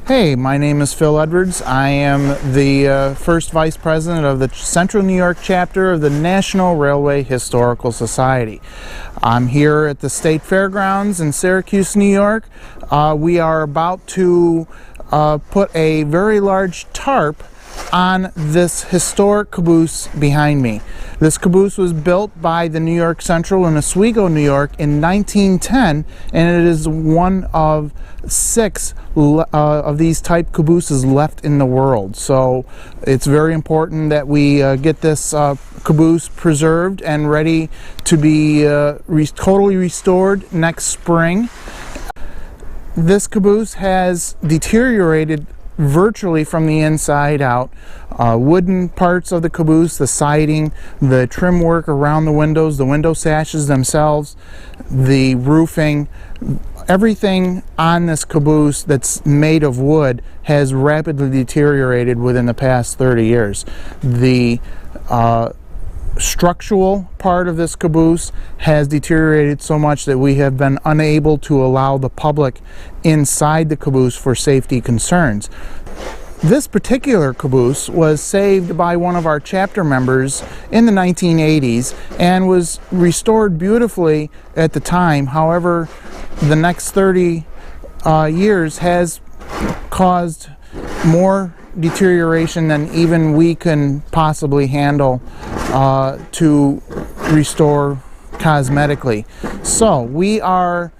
Hey, my name is Phil Edwards. I am the first Vice President of the Central New York Chapter of the National Railway Historical Society. I'm here at the State Fairgrounds in Syracuse, New York. We are about to put a very large tarp on this historic caboose behind me. This caboose was built by the New York Central in Oswego, New York in 1910, and it is one of 6 of these type cabooses left in the world. So it's very important that we get this caboose preserved and ready to be totally restored next spring. This caboose has deteriorated virtually from the inside out. Wooden parts of the caboose, the siding, the trim work around the window sashes themselves, the roofing, everything on this caboose that's made of wood has rapidly deteriorated within the past 30 years. The structural part of this caboose has deteriorated so much that we have been unable to allow the public inside the caboose for safety concerns. This particular caboose was saved by one of our chapter members in the 1980s and was restored beautifully at the time. However, the next 30 years has caused more deterioration than even we can possibly handle to restore cosmetically. So we are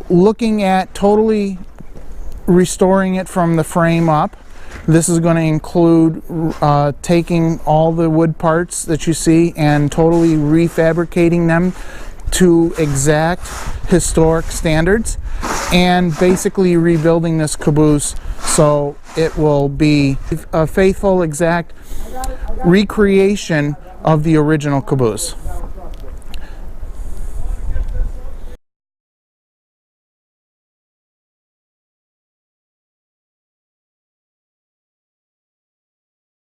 looking at totally restoring it from the frame up. This is going to include taking all the wood parts that you see and totally refabricating them to exact historic standards and basically rebuilding this caboose so it will be a faithful, exact recreation of the original caboose.